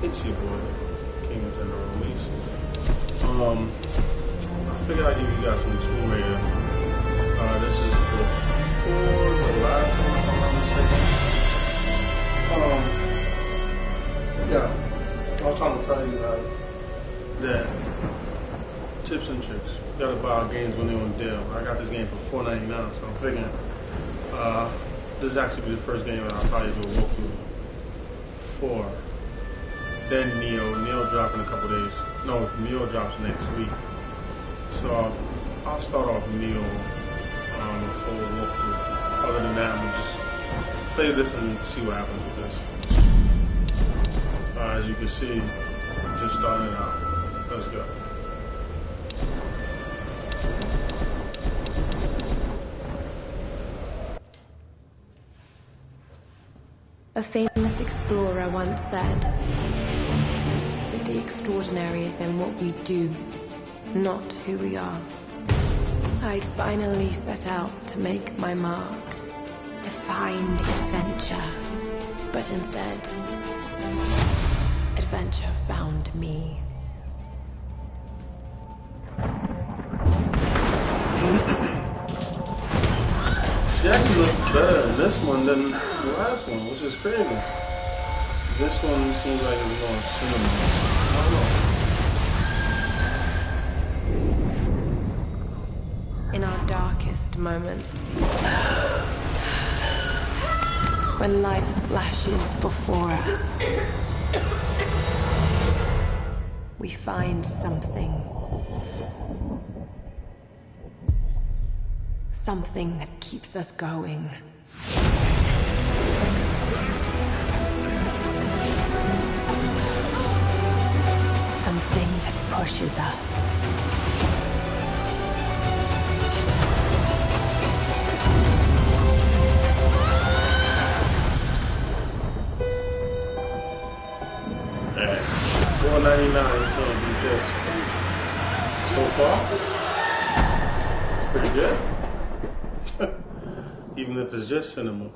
It's your boy, King of General Release. I figured I'd give you guys some Tomb Raider. This is before the last one, if I'm not mistaken. Yeah, I was trying to tell you that tips and tricks. You gotta buy our games when they're on deal. I got this game for $4.99, so I'm figuring this is actually be the first game that I'll probably do a walkthrough for. Then Neo drop in a couple days. No, Neo drops next week. So I'll start off Neo a full walkthrough. Other than that, I'm gonna just play this and see what happens with this. As you can see, I'm just starting it out. Let's go. A famous explorer once said that the extraordinary is in what we do, not who we are. I'd finally set out to make my mark, to find adventure, but instead, adventure found me. She actually looks better in this one than the last one, which is crazy. This one seems like it's more cinema. I don't know. In our darkest moments, when life flashes before us, we find something. Something that keeps us going. Something that pushes us. $4.99 is gonna be this. So far, it's pretty good. Even if it's just cinema.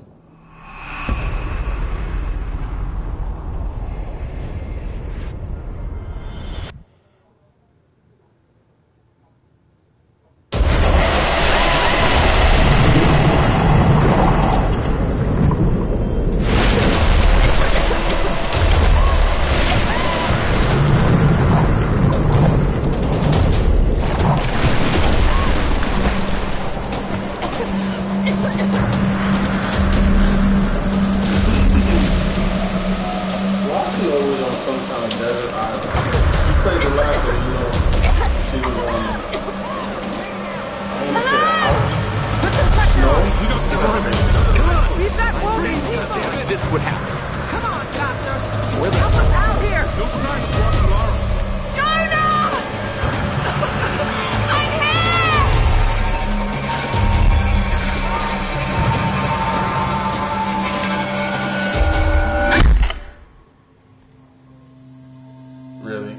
Really?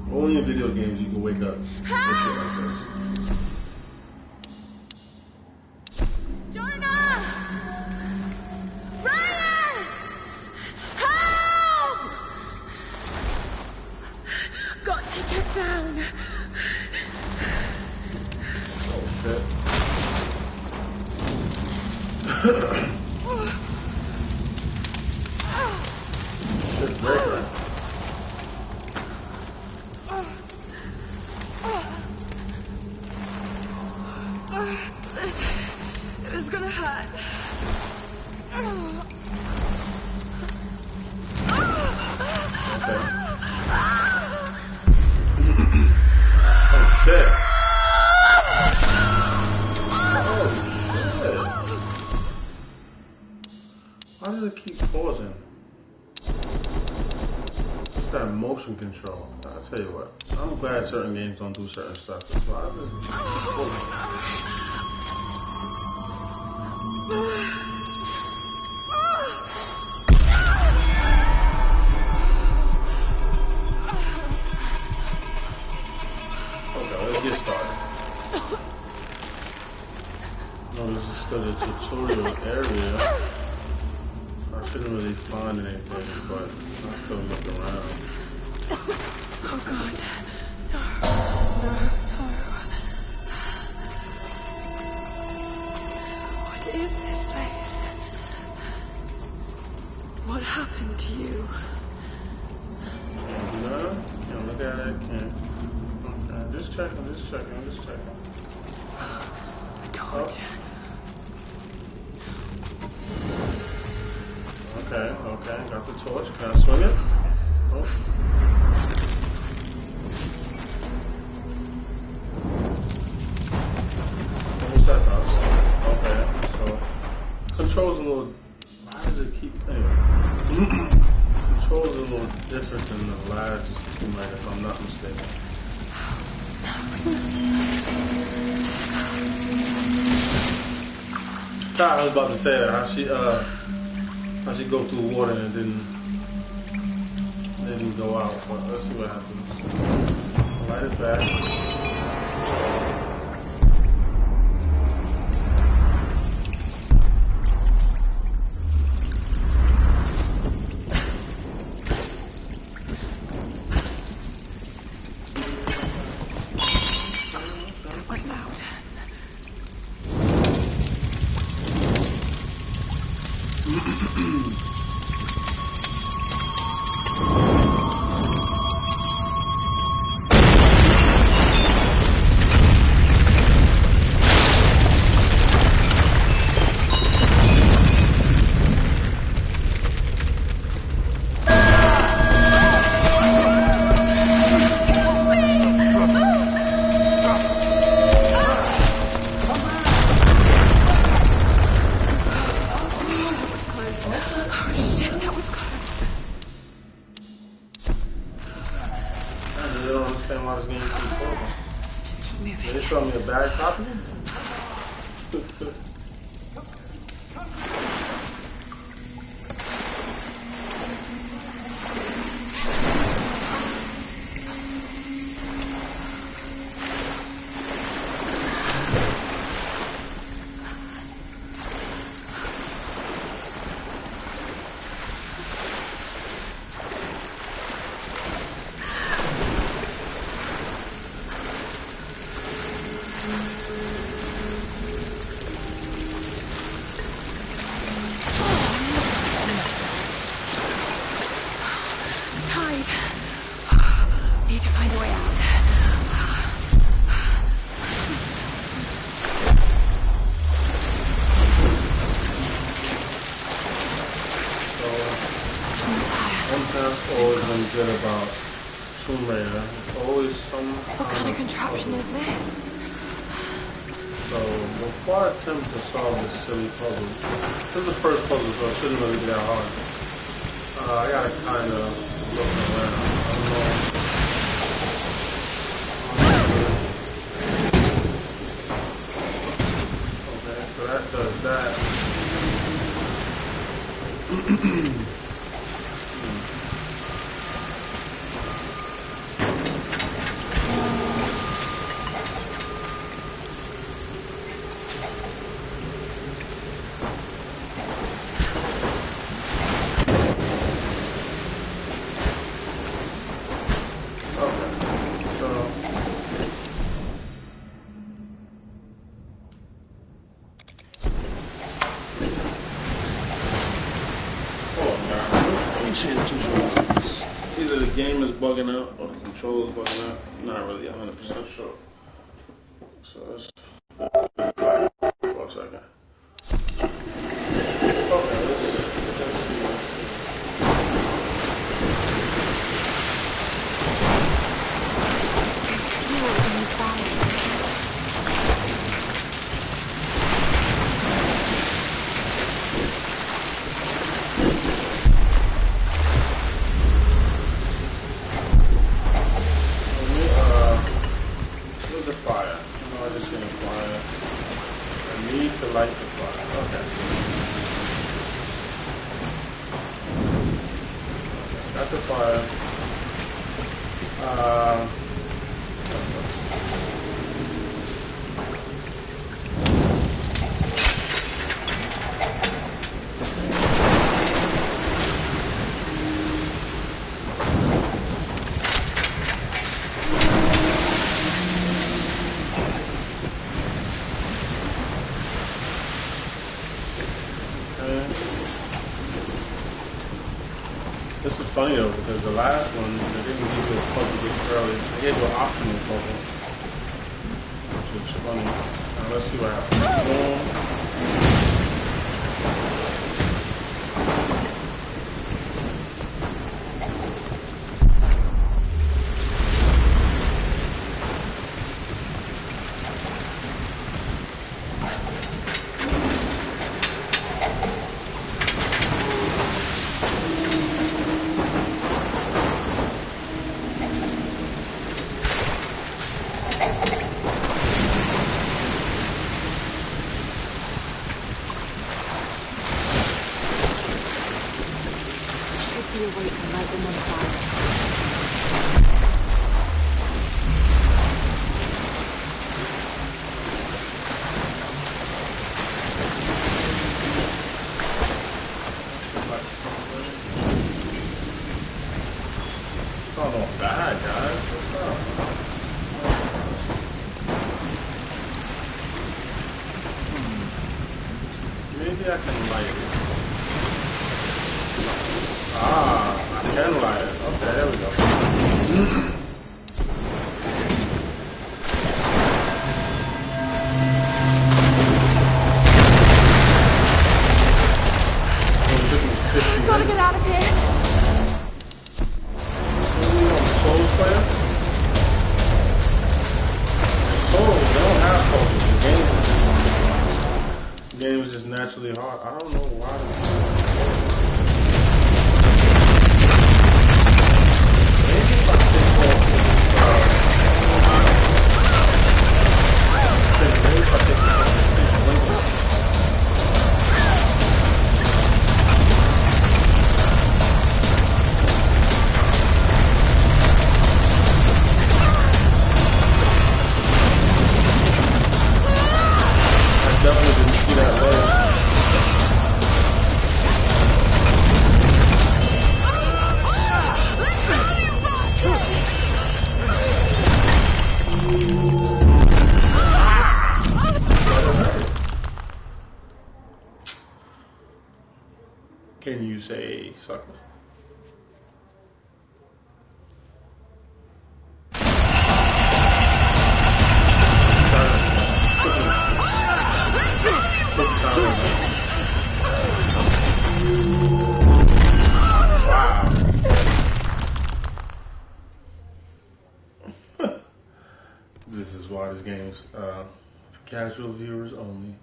Only in video games you can wake up with shit like this. Jonah! Ryan! Help! Got to get down. Oh shit. Oh shit. Why does it keep pausing? It's that motion control. I'll tell you what. I'm glad certain games don't do certain stuff. That's why I just keep pausing. Okay, let's get started. No, this is still a tutorial area. I shouldn't really find anything, but I still look around. Oh God. No. What is this place? What happened to you? Can't do that. Can't look at it. Can't. Okay, just checking. I told you. Okay, got the torch. Can I swing it? Oh. What was that, Doc? Okay, so controls a little. Why does it keep? Anyway, controls a little different than the last two, if I'm not mistaken. I was about to say that how she go through water and didn't go out, but let's see what happens. Light it back. About Tomb Raider. Always some. What kind of contraption is this? So before I attempt to solve this silly puzzle, this is the first puzzle, so it shouldn't really be that hard. I gotta kind of look around. I don't know. Okay, so that does that. Either the game is bugging out or the controller is bugging out. I'm not really 100% sure. So let's for a second. fire. This is funny though, because the last one, they didn't give you a puzzle this early. They gave you an optional puzzle, which is funny. Now let's see what happens. Maybe I can light it. Ah, I can light it. Okay, there we go. Gotta get out of here. Souls player? Souls, they don't have puzzles. The game is just naturally hard. I don't know why. Maybe if I take off maybe if I take this off the window. Definitely didn't see that leg. Can you say sucker? This is why this game's for casual viewers only.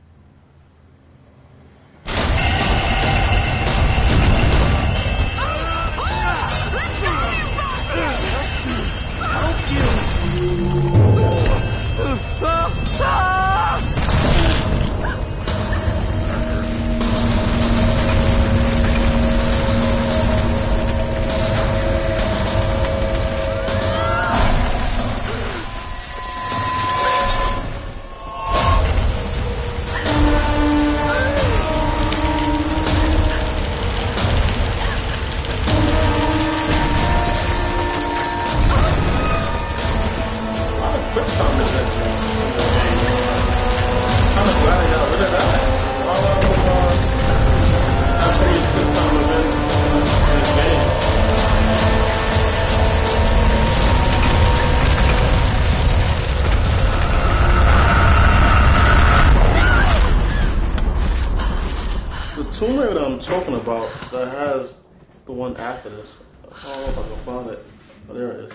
Tomb Raider that I'm talking about that has the one after this. I don't know if I can find it. Oh, there it is.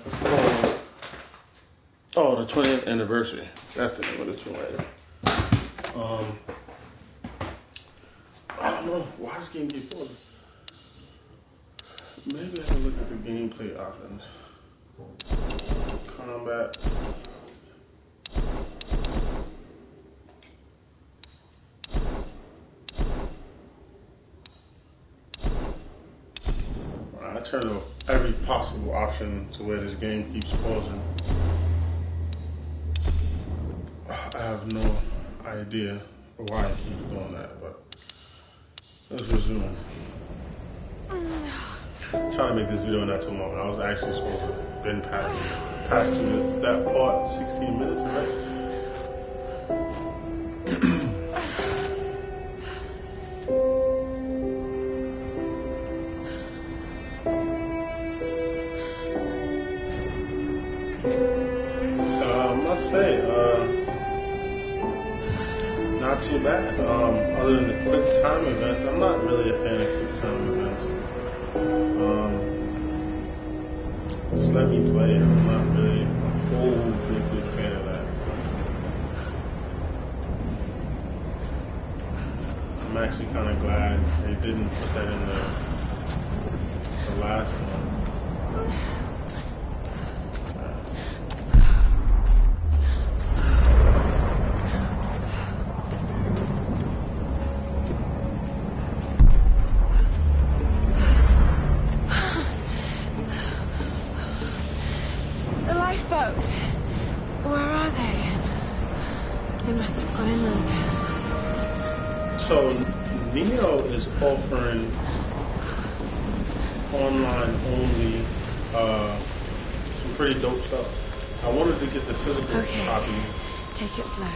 It's called, the 20th anniversary. That's the name of the Tomb Raider. I don't know why this game keeps falling. Maybe I can look at the gameplay options. Combat. turned off every possible option to where this game keeps pausing. I have no idea why it keeps doing that, but let's resume. I'm trying to make this video not too long. I was actually supposed to have been past that part 16 minutes already. Not too bad. Other than the quick time events, I'm not really a fan of quick time events. Just let me play. I'm not really a whole big fan of that. I'm actually kind of glad they didn't put that in the last one. So, Neo is offering online only some pretty dope stuff. I wanted to get the physical copy. Take it slow.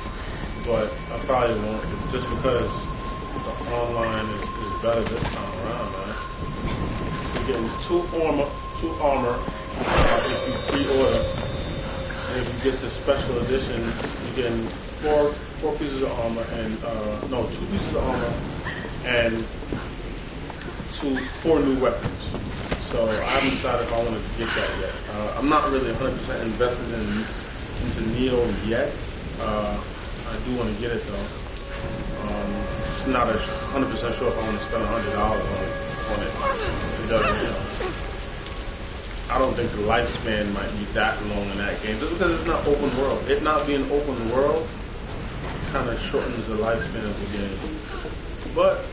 But I probably won't, just because the online is better this time around, man. You're getting two armor if you pre-order. And if you get the special edition, you're getting four pieces of armor and 2 pieces of armor and 4 new weapons. So I haven't decided if I want to get that yet. I'm not really 100% invested into Neo yet. I do want to get it though. Just not 100% sure if I want to spend $100 on it. It doesn't, I don't think the lifespan might be that long in that game, just because it's not open world. It not being open world kind of shortens the lifespan of the game. But,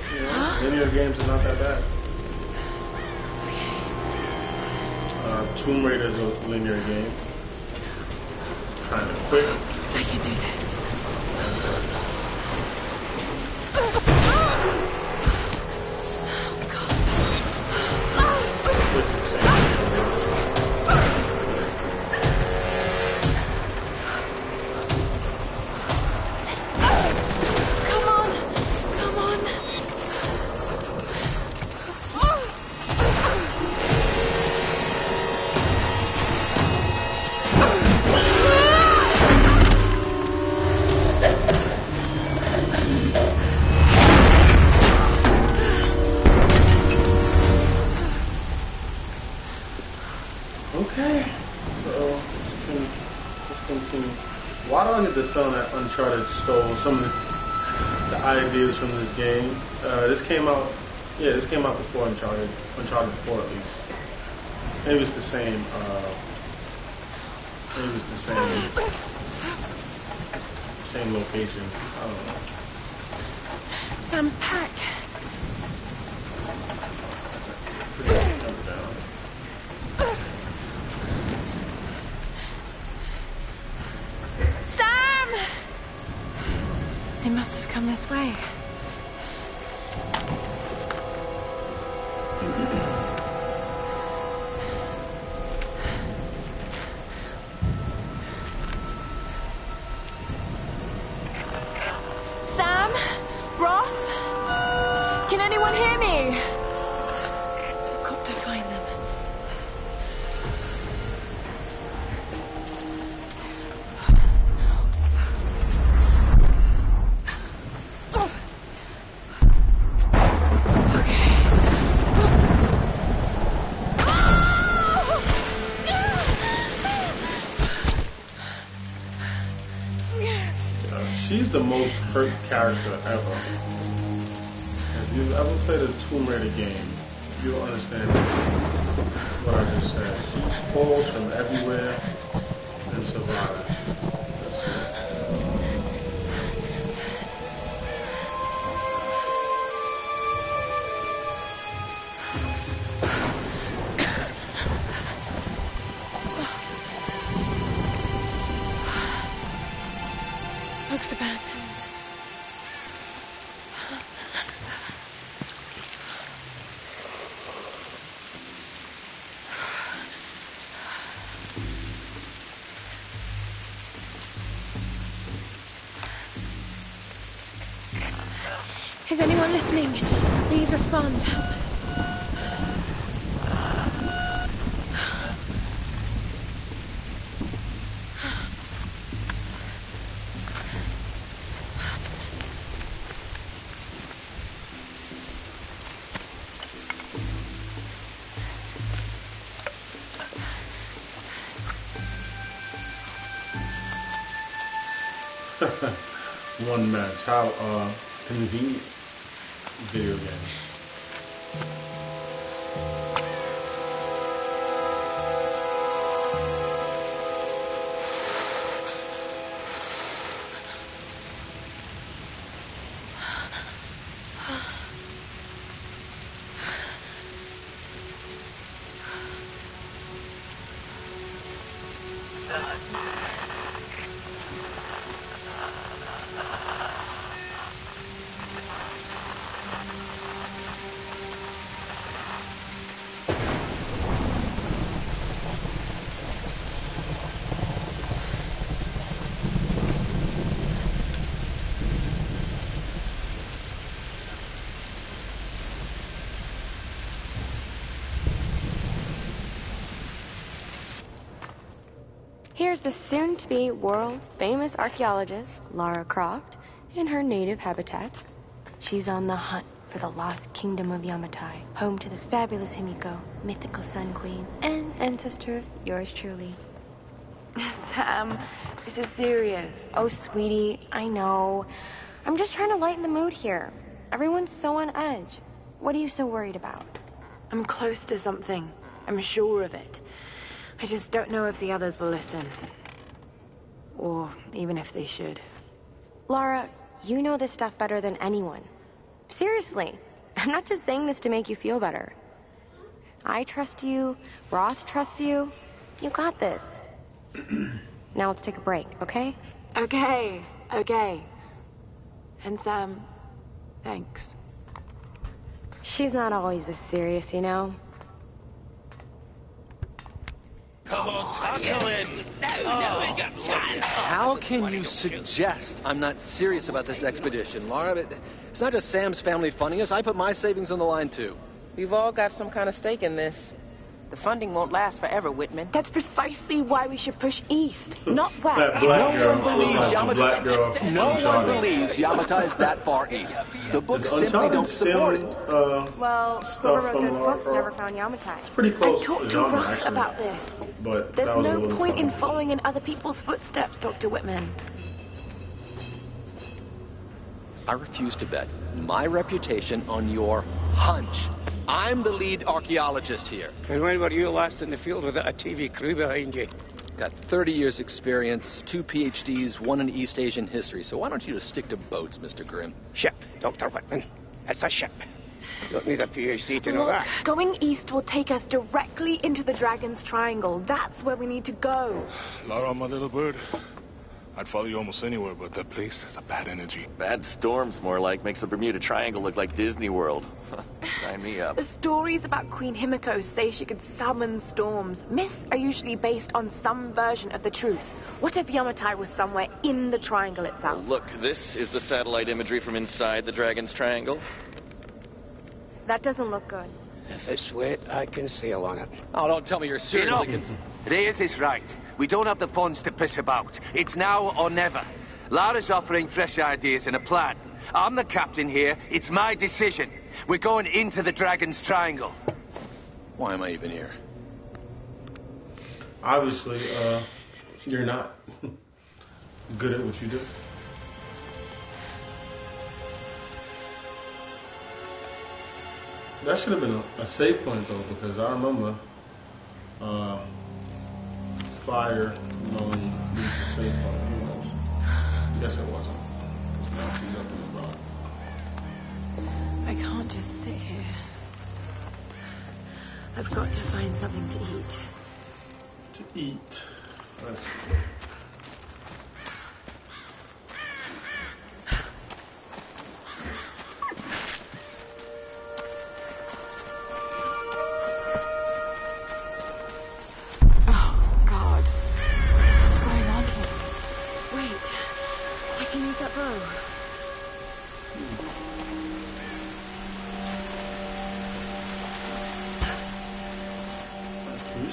linear games are not that bad. Tomb Raider is a linear game. Kind of quick. I can do this. Why do I need to throw that Uncharted stole some of the ideas from this game? This came out before Uncharted 4 at least. Maybe it's the same, same location. I don't know. Sam's pack. They must have come this way. Sam? Roth? Can anyone hear me? I've got to find them. She's the most hurt character ever. If you've ever played a Tomb Raider game, you'll understand what I just said. She falls from everywhere and survives. Is anyone listening? Please respond. One match. How convenient. Video game. Here's the soon-to-be world-famous archaeologist, Lara Croft, in her native habitat. She's on the hunt for the lost kingdom of Yamatai, home to the fabulous Himiko, mythical Sun Queen, and ancestor of yours truly. Sam, this is serious. Oh, sweetie, I know. I'm just trying to lighten the mood here. Everyone's so on edge. What are you so worried about? I'm close to something. I'm sure of it. I just don't know if the others will listen. Or even if they should. Lara, you know this stuff better than anyone. Seriously, I'm not just saying this to make you feel better. I trust you, Roth trusts you. You got this. Now let's take a break, okay? Okay. And Sam, thanks. She's not always this serious, you know? Come on, tackle it! No, we got chance! How can you suggest I'm not serious about this expedition, Lara? It's not just Sam's family funding us. I put my savings on the line, too. We've all got some kind of stake in this. The funding won't last forever, Whitman. That's precisely why we should push east, not west. That black girl. Black girl. No one believes Yamatai is that far east. The books simply don't support it. Well, whoever wrote those books never found Yamatai. It's pretty close I talked to to genre, Roth actually. about this. But There's that was a no little point in funny. following in other people's footsteps, Dr. Whitman. I refuse to bet my reputation on your hunch. I'm the lead archaeologist here. And when were you last in the field without a TV crew behind you? Got 30 years experience, 2 PhDs, 1 in East Asian history. So why don't you just stick to boats, Mr. Grimm? Ship, Dr. Whitman. It's a ship. You don't need a PhD to know Look, that. going east will take us directly into the Dragon's Triangle. That's where we need to go. Lara, my little bird. I'd follow you almost anywhere, but that place has a bad energy. Bad storms, more like. Makes the Bermuda Triangle look like Disney World. Sign me up. The stories about Queen Himiko say she could summon storms. Myths are usually based on some version of the truth. What if Yamatai was somewhere in the triangle itself? Look, this is the satellite imagery from inside the Dragon's Triangle. That doesn't look good. If it's wet, I can sail on it. Oh, don't tell me you're seriously Reyes is right. We don't have the funds to piss about. It's now or never. Lara's offering fresh ideas and a plan. I'm the captain here. It's my decision. We're going into the Dragon's Triangle. Why am I even here? Obviously, you're not good at what you do. That should have been a save point, though, because I remember fire knowing leads to save point. Who knows? I guess it wasn't. Now she's up in the rock. I can't just sit here. I've got to find something to eat. To eat. Let's see.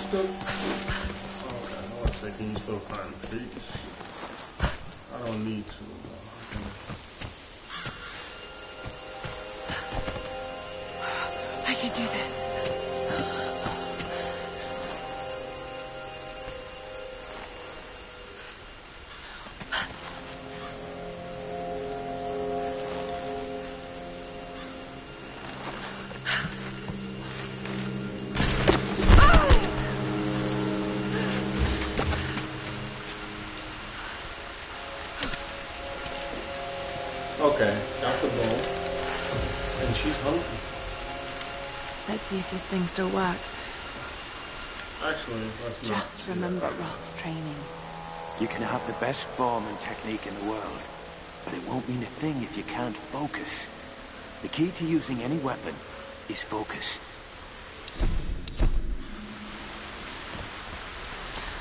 still... Okay, hold on a second. You still find treats? I don't need to. I can do this. Okay, got the bone. And she's hungry. Let's see if this thing still works. Actually, let's not. Just remember Roth's training. You can have the best form and technique in the world, but it won't mean a thing if you can't focus. The key to using any weapon is focus.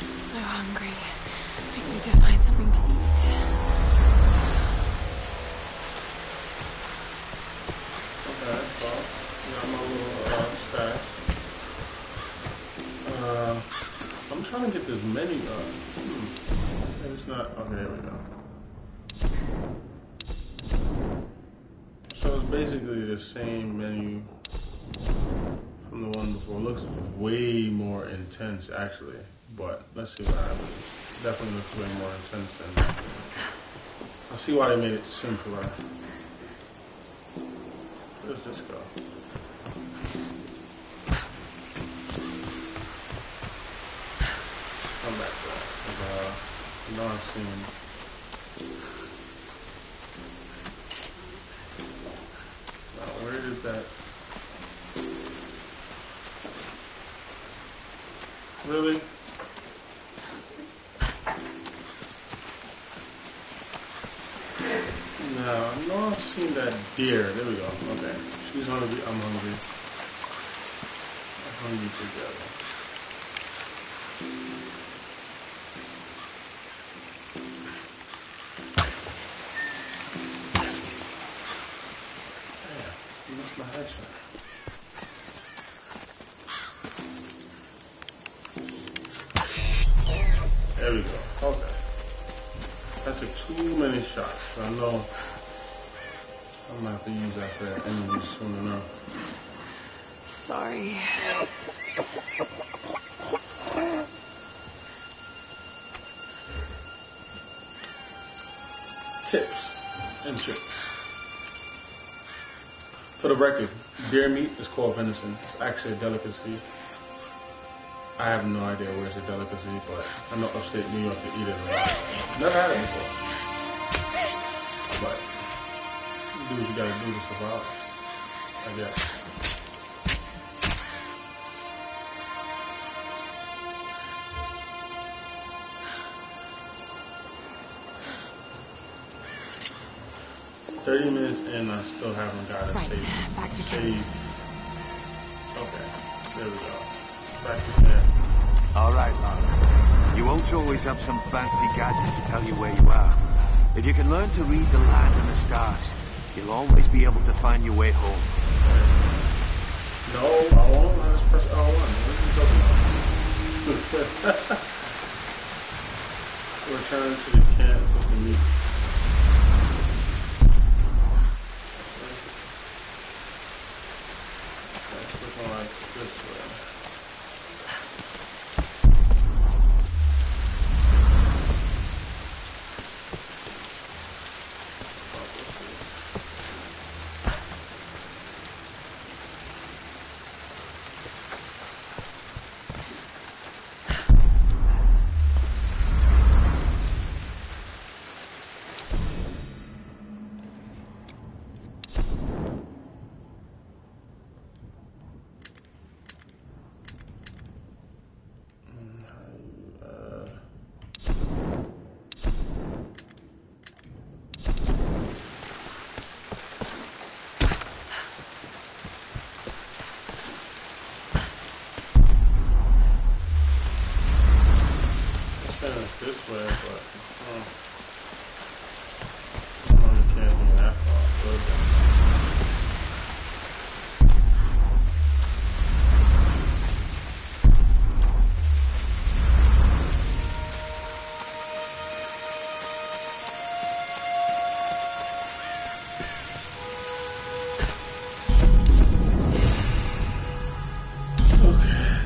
I'm so hungry. I need to find something to eat. Okay, well, got my little stash. I'm trying to get this menu up. Maybe it's not. Okay, there we go. So it's basically the same menu from the one before. It looks way more intense, actually. But let's see what happens. Definitely looks way more intense than. I see why they made it simpler. Where does this go? Come back to that. No, I've seen. Now, where is that? Really? No, no, I've seen that deer. There we go. Okay. She's hungry. I'm hungry. We're hungry together. Yeah, missed my headshot. There we go. Okay. That took too many shots. So I know I'm gonna have to use that for enemies soon enough. Sorry. Tips and tricks. For the record, deer meat is called venison. It's actually a delicacy. I have no idea where it's a delicacy, but I know upstate New York they eat it a lot. Never had it before. But you do what you gotta do to survive, I guess. $30 minutes in, I still haven't got a save. Back to save. Okay, there we go. Back to camp. All right, Lara. You won't always have some fancy gadget to tell you where you are. If you can learn to read the land and the stars, you'll always be able to find your way home. No, I won't. I just press L1. What are you talking about? Return to the camp with the meat. It's looking like this way.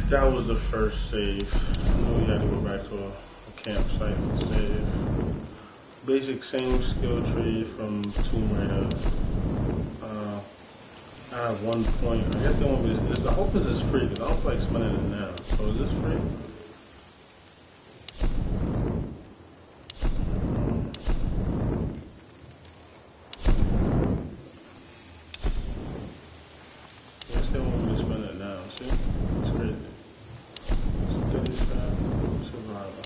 That was the first save. I knew we had to go back to a campsite to save. Basic same skill tree from Tomb Raider. I have 1 point. I guess the one is the hope is free because I don't feel like spending it now. So is this free? I guess they want me to spend it now. See? It's crazy. Steady shot. Survivor.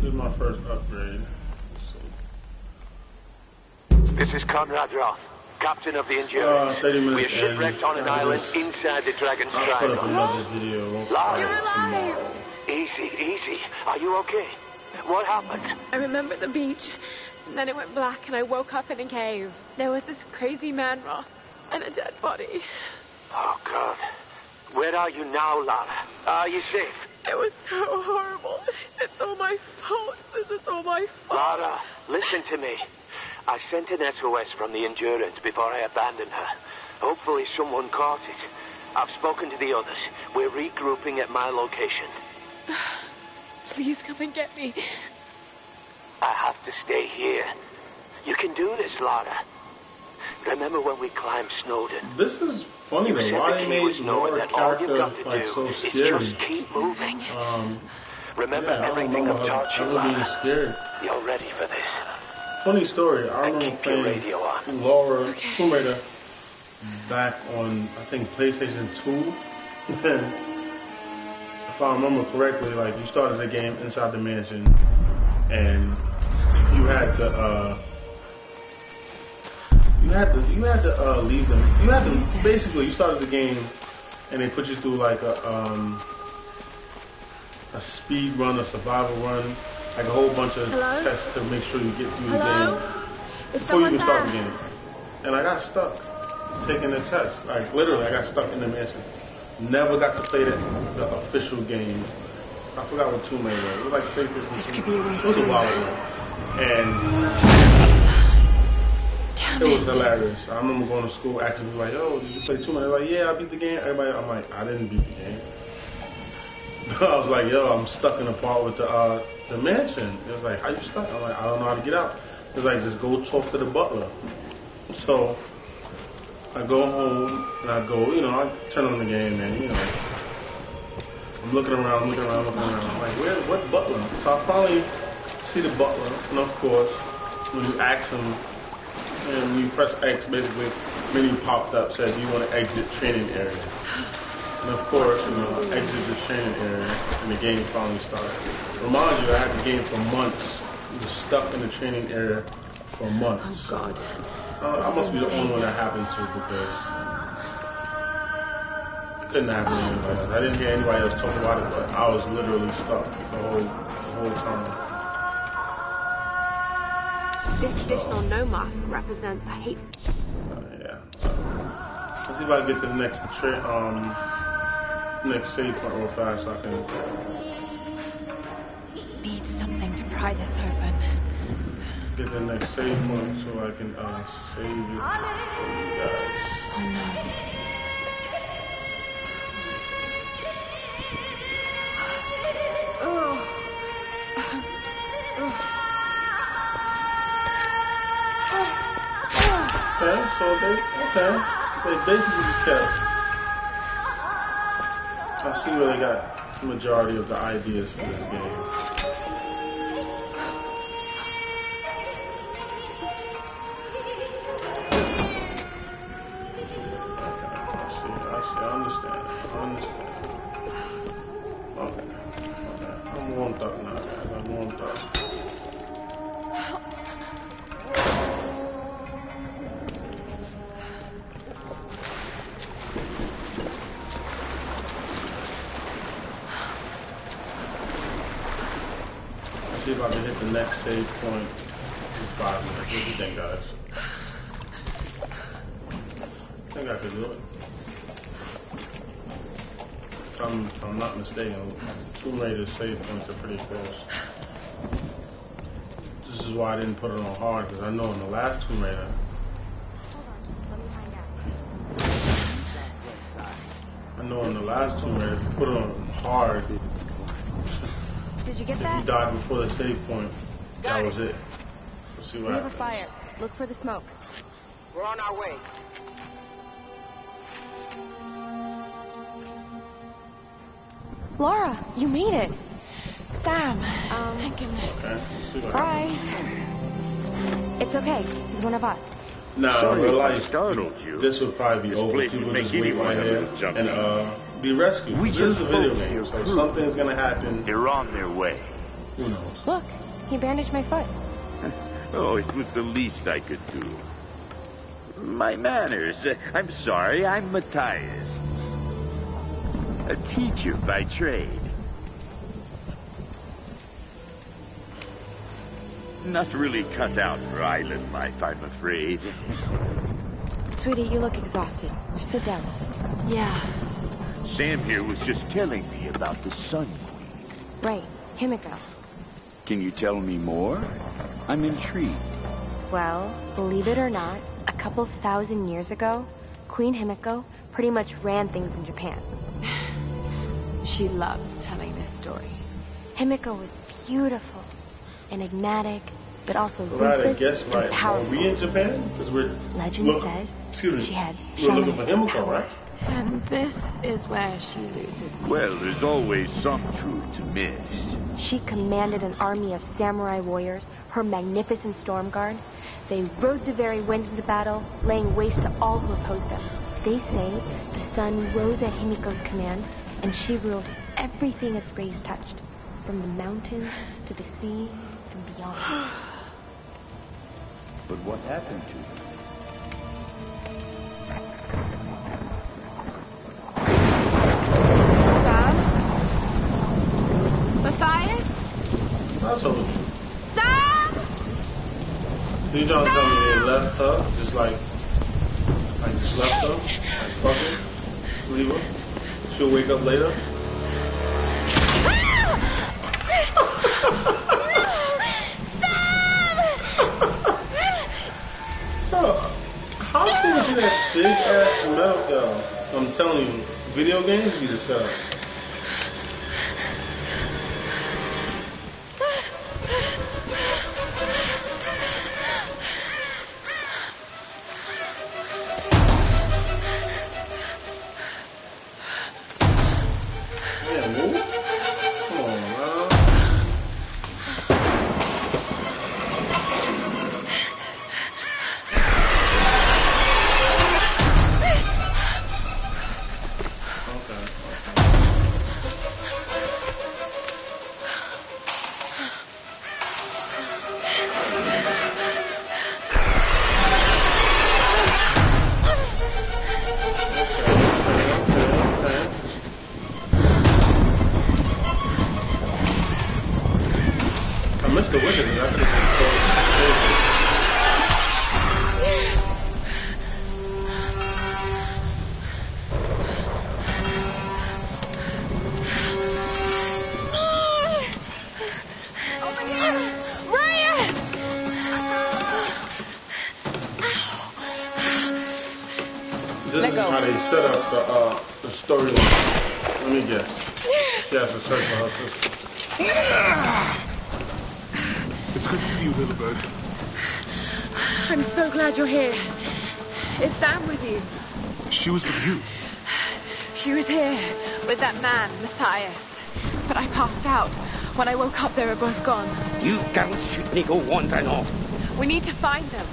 This is my first upgrade. This is Conrad Roth, captain of the Endurance. 30 minutes. We are shipwrecked on an island inside the Dragon's Triangle. Put up another video. Lara, easy, easy. Are you okay? What happened? I remember the beach, and then it went black, and I woke up in a cave. There was this crazy man, Roth, and a dead body. Oh, God. Where are you now, Lara? Are you safe? It was so horrible. It's all my fault. This is all my fault. Lara, listen to me. I sent an SOS from the Endurance before I abandoned her. Hopefully someone caught it. I've spoken to the others. We're regrouping at my location. Please come and get me. I have to stay here. You can do this, Lara. Remember when we climbed Snowden? This is funny though. Why they made Laura character like so scary? Just keep moving. Remember everything I've taught you, Lara. Being scared. You're ready for this. Funny story. I remember playing Laura Tomb Raider back on I think PlayStation 2. And if I remember correctly, like you started the game inside the mansion, and you had to leave them. You had to basically you started the game, and they put you through like a speed run, a survival run, like a whole bunch of tests to make sure you get through the game before you even start the game. And I got stuck taking the test. Like literally, I got stuck in the mansion. Never got to play the official game. I forgot what Tomb Raider was. It was like PlayStation 2. It was a while ago. And it was hilarious. I remember going to school asking people like, "Yo, did you play Tomb Raider?" Like, "Yeah, I beat the game." Everybody, I'm like, "I didn't beat the game." I was like, "Yo, I'm stuck in the part with the mansion." It was like, "How you stuck?" I'm like, "I don't know how to get out." It was like, "Just go talk to the butler." So I go home and I go, I turn on the game and I'm looking around. I'm like, what butler? So I finally see the butler, and of course, when you ask him, and when you press X, basically, menu popped up, said, "Do you want to exit training area?" And of course, exit the training area, and the game finally started. Remind you, I had the game for months. I was stuck in the training area for months. Oh God. I must be the only one that happened to because it couldn't happen to anybody else. I didn't hear anybody else talk about it, but I was literally stuck the whole time. This traditional no mask represents a hate. Yeah. Let's see if I can get to the next save point real fast so I can. Need something to pry this open. Get the next save point so I can save it for you guys. Oh no. They basically kept. I see where they got the majority of the ideas for this game. I understand. Okay. I'm warmed up now, guys. I'm warmed up. see if I can hit the next save point in 5 minutes. What do you think, guys? I think I could do it. If I'm not mistaken, Tomb Raider's save points are pretty close. This is why I didn't put it on hard, because I know in the last Tomb Raider, if you put it on hard, did you get if that? you died before the save point, that was it. Let's see what We have a happens. fire. Look for the smoke. We're on our way. Laura, you made it. Sam, thank goodness. Okay, let's see what Surprise. It's okay. He's one of us. Now, in real life, startled you. this would probably be over. place People would make just wait anyone right a here little jumpy. and be rescued. We This is just a video hope game, your so crew- something's gonna happen. They're on their way. Who knows? Look, he bandaged my foot. Oh, it was the least I could do. My manners. I'm sorry, I'm Matthias. A teacher by trade. Not really cut out for island life, I'm afraid. Sweetie, you look exhausted. Sit down. Yeah. Sam here was just telling me about the Sun Queen. Right, Himiko. Can you tell me more? I'm intrigued. Well, believe it or not, a couple thousand years ago, Queen Himiko pretty much ran things in Japan. She loves telling this story. Himiko was beautiful, enigmatic, but also Right, I lucid guess and right. Are powerful. we in Japan? Because Legend says she had we're looking for shamanistic Himiko, right? powers. And this is where she loses me. Well, there's always some truth to miss. She commanded an army of samurai warriors, her magnificent storm guard. They rode the very winds into battle, laying waste to all who opposed them. They say the sun rose at Himiko's command, and she ruled everything its rays touched, from the mountains to the sea and beyond. But what happened to her? Matthias? I told you. Sam! You trying to tell me they left her? Just like just left her? Like, fuck it? Just leave her? She'll wake up later? How can you see that big ass metal? I'm telling you, video games be the setup. This is how they set up the storyline. Let me guess. She has to search for her sister. It's good to see you, little bird. I'm so glad you're here. Is Sam with you? She was with you. She was here with that man, Matthias. But I passed out. When I woke up, they were both gone. You girls shouldn't go wandering off. We need to find them.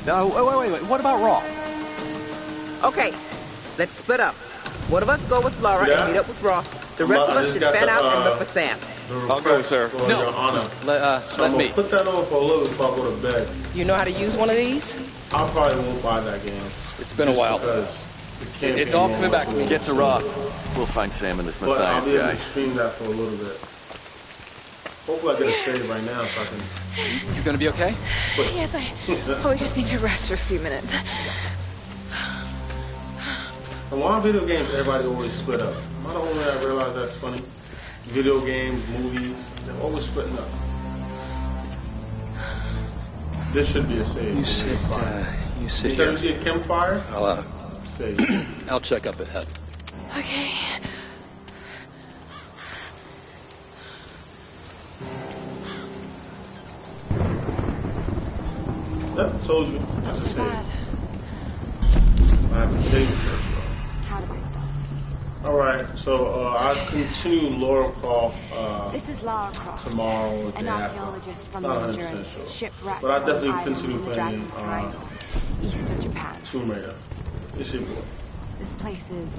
No, wait. What about Raw? Okay, let's split up. One of us go with Laura and meet up with Roth. The rest of us should fan out and look for Sam. I'll go, sir. No. Your Honor. Let me. Put that on for a little before I go to bed. You know how to use one of these? I probably won't buy that game. It's been a while. It's all coming back to me. Get to Roth. We'll find Sam and this But I'll Matthias be able guy. to stream that for a little bit. Hopefully I get a save right now so I can... You gonna be okay? Yes, I probably just need to rest for a few minutes. And why on video games everybody always split up? Am I the only one that realize that's funny? Video games, movies, they're always splitting up. This should be a save. You sit You here. see a campfire? Save. I'll check up ahead. Okay. Yep, told you. That's a save. I have to save it first, though. How do I stop? Alright, so I continue Lara Croft This is Lara Croft, tomorrow or the an day after. archaeologist from Not the 100% journey, sure. shipwrecked But I definitely on an continue island in the playing Dragon's Triangle, east of Japan. Tomb Raider. It's your boy. This place is